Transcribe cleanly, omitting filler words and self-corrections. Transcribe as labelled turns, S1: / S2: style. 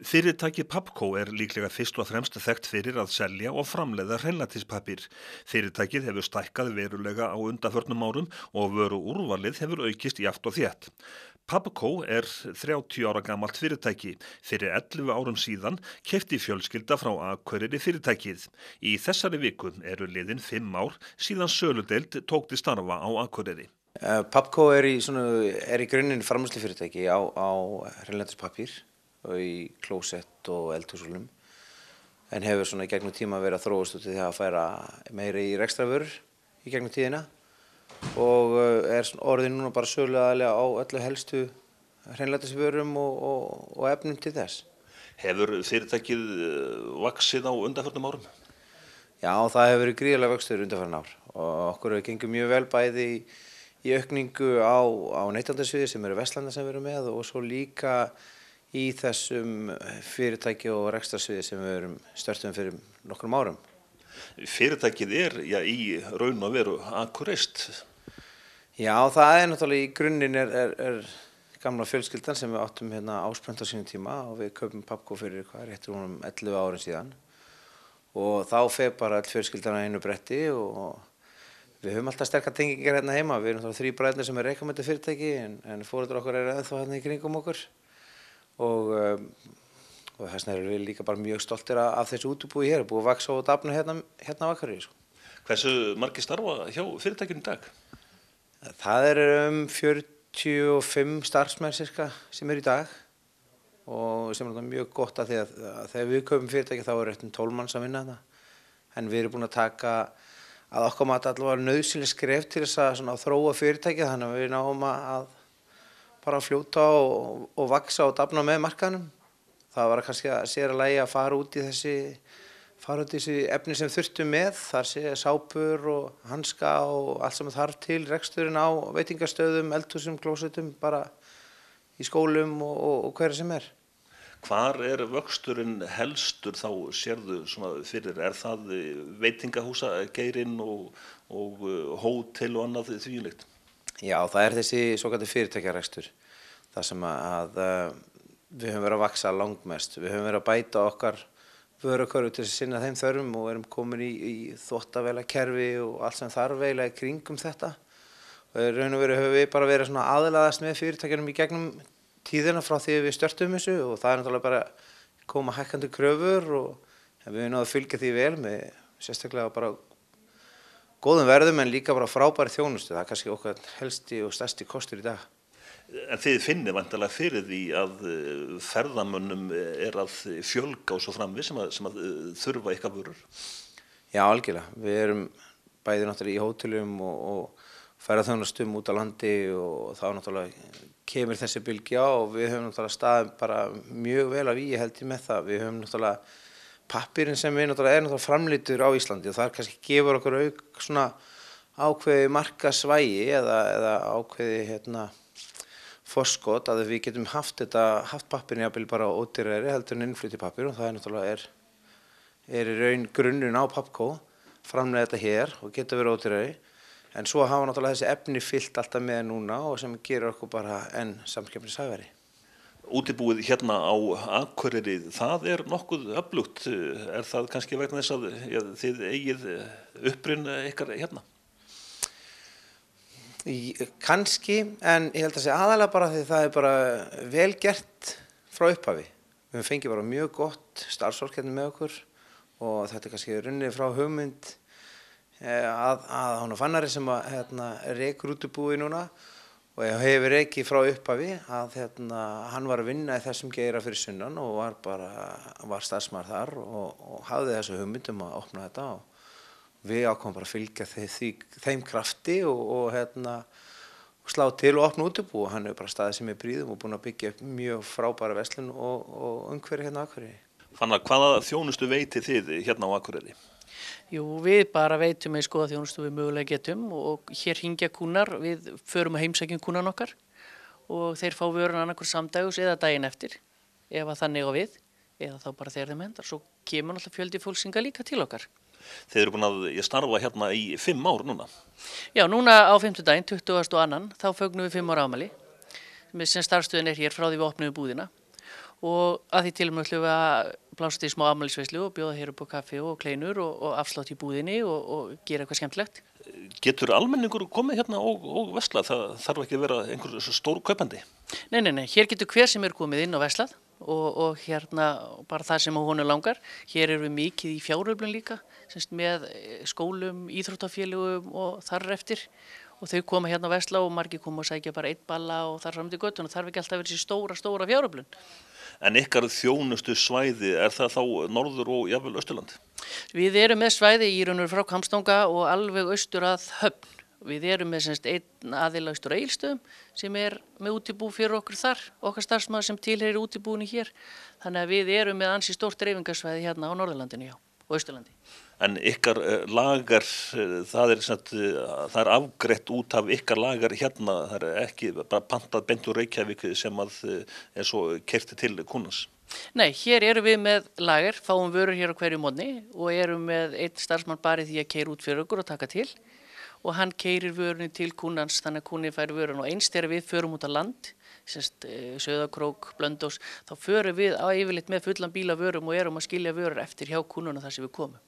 S1: Fyrirtækið Pabco líklega fyrst og fremst þekkt fyrir að selja og framleiða hreinlætispappír. Fyrirtækið hefur stækkað verulega á undanförnum árum og vöru úrvalið hefur aukist jafnt og þétt. Pabco 30 ára gamalt fyrirtæki. Fyrir 11 árum síðan keypti fjölskylda frá Akureyri fyrirtækið. Í þessari viku eru liðin 5 ár síðan söludeild tók til starfa á Akureyri.
S2: Pabco í grunninn framleiðslufyrirtæki á hreinlætispappír og í klósett og eldhúsölum, en hefur svona í gegnum tíma verið að þróast út í því að færa meira í rekstravörur í gegnum tíðina og orðið núna bara söluaðilega á öllu helstu hreinlætisvörum og efnum til þess.
S1: Hefur fyrirtækið vaxið á undanförnum árum?
S2: Já, það hefur verið gríðarlega vöxtur undanfarin ár og okkur hefur gengið mjög vel bæði í aukningu á neytendasviði sem eru verslana sem við erum með og svo líka í þessum fyrirtæki og rekstrarsviði sem við störtum fyrir nokkrum árum.
S1: Fyrirtækið í raun og veru akureyst.
S2: Já, það náttúrulega í grunninn er gamla fjölskyldan sem við áttum hérna Ásprönd á sínum tíma og við kaupum Pabco fyrir rétt rúmum 11 árum síðan. Og þá fer bara all fjölskyldan á einu bretti og við höfum alltaf sterkar tengingar hérna heima. Við erum 3 bræður sem reka með þetta fyrirtæki en foreldrar okkar ennþá hérna í kringum okkur. Og þess vegna erum við líka bara mjög stoltir af þessu útibúi hér, búið að vaxa og dafna hérna á Akureyri.
S1: Hversu margir starfa hjá fyrirtækinu í dag?
S2: Það eru 45 starfsmenn cirka sem eru í dag og sem er mjög gott af því að þegar við kaupum fyrirtæki þá eru 12 manns að vinna þetta. En við erum búin að taka að okkar mati allavega nauðsynleg skref til þess að þróa fyrirtækið þannig að við náum að bara fljóta og vaxa og dafna með markaðnum. Það var kannski að sér að lagi að fara út í þessi efni sem þurftum með, þar sé sápur og hanska og allt sem þarf til reksturinn á veitingastöðum, eldhúsum, klósettum, bara í skólum og hverju sem er.
S1: Hvar vöxturinn helstur þá sérðu svona fyrir? Það veitingahúsageirinn og hótel og annað þvíumlíkt? Já,
S2: það þessi svokallaði fyrirtækjarekstur. Það sem við höfum verið að vaxa langmest. Við höfum verið að bæta okkar vörukörfu til að sinna þeim þörfum og erum komin í þvottavélakerfi og allt sem þarf eiginlega í kringum þetta. Og í raun og veru höfum við bara verið svona aðlaðast með fyrirtækjunum í gegnum tíðina frá því við störtum þessu og það náttúrulega bara koma hækkandi kröfur og við höfum náð að fylgja því vel með sérstaklega bara góðum verðum en líka bara frábæri þjónustu. Það kannski okkar helsti og stærsti kostur í dag.
S1: En þið finnið væntanlega fyrir því að ferðamönnum að fjölga og svo framvið sem að þurfa ykkar vörur?
S2: Já, algjörlega. Við erum bæði náttúrulega í hótelum og ferðaþjónustum út á landi og þá náttúrulega kemur þessi bylgja og við höfum náttúrulega staðið bara mjög vel af held ég með það. Við höfum náttúrulega pappírinn sem við náttúrulega framleiddur á Íslandi og það kannski gefur okkur svona ákveði markaðsvægi eða ákveði forskot að við getum haft pappírinn jafnvel bara ódýrari heldur en innfluttur pappír og það náttúrulega í raun grunnurinn á Pabco, framleiða þetta hér og getur verið ódýrari. En svo hafa náttúrulega þessi efni fyllt alltaf með núna og sem gerir okkur bara enn samkeppnishæfari.
S1: Útibúið hérna á Akureyri, það nokkuð öflugt. Það kannski vegna þess að þið eigið uppruna ykkar hérna?
S2: Kannski, en ég held að segja aðalega bara því það bara vel gert frá upphafi. Við höfum fengið bara mjög gott starfsfólk hérna með okkur og þetta kannski runnið frá hugmynd að hún Fannari sem rekur útibúið núna og hefur rekið frá upphafi að hann var að vinna í þessum geira fyrir sunnan og var starfsmaður þar og hafði þessu hugmynd að opna þetta og við ákváðum bara að fylgja þeim krafti og slá til og opna útibú og hann hefur bara staðið sem bríðum og búinn að byggja upp mjög frábæra verslun og umhverfi hérna á Akureyri.
S1: Fannar, hvaða þjónustu veitið þið hérna á Akureyri?
S3: Jú, við bara veitum að skoða þjónustu við mögulega getum og hér hringja kúnnar, við förum að heimsækjum kúnnan okkar og þeir fá vörun annarkur samdægus eða daginn eftir ef að þannig á við eða þá bara þegar þeim hendar. Svo kemur náttúrulega fjöldi fólksinga líka til okkar.
S1: Þeir eru búin að starfa hérna í 5 ár núna?
S3: Já, núna á 5. 22. þá fögnum við 5 ára afmæli sem starfstöðin hér frá því við opnum búðina og að því til og með ætlum við að blása til smá afmælisveislu og bjóða hér upp á kaffi og kleinur og afslátt í búðinni og gera eitthvað skemmtilegt.
S1: Getur almenningur komið hérna og verslað? Það þarf ekki að vera einhver stór kaupandi?
S3: Nei, hér getur hver sem komið inn og verslað og hérna bara það sem honum langar. Hér erum við mikið í fjáröflun líka, semst með skólum, íþróttafélögum og þar eftir. Og þau koma hérna að versla og margir koma og sækja bara einn balla og þar fram til göttuna. Þarf ekki alltaf að vera þessi stóra fjáröflun.
S1: En ykkar þjónustu svæði, það þá norður og jafnvel Austurland?
S3: Við erum með svæði í raun og frá Hvammstanga og alveg austur að Höfn. Við erum með semst einn aðila austur á Egilsstöðum sem með útibú fyrir okkur þar, okkar starfsmaður sem tilheyrir útibúinu hér. Þannig að við erum með ansi stórt dreifingarsvæði hérna á Norðurlandinu, og Austurlandi.
S1: En ykkar lagar, það er afgreitt út af ykkar lagar hérna, það er ekki bara pantað beint úr Reykjavík sem að svo keyrt til kúnnans?
S3: Nei, hér erum við með lager, fáum vörur hér á hverju morgni og erum með einn starfsmann bara í því að keyra út fyrir okkur og taka til og hann keyrir vörunni til kúnnans þannig að kúnni fær vörun og eins þegar við förum út á land, Sauðárkrók, Blönduós, þá förum við yfirleitt með fullan bíl af vörum og erum að skilja vörur eftir hjá kúnnuna þar sem við komum.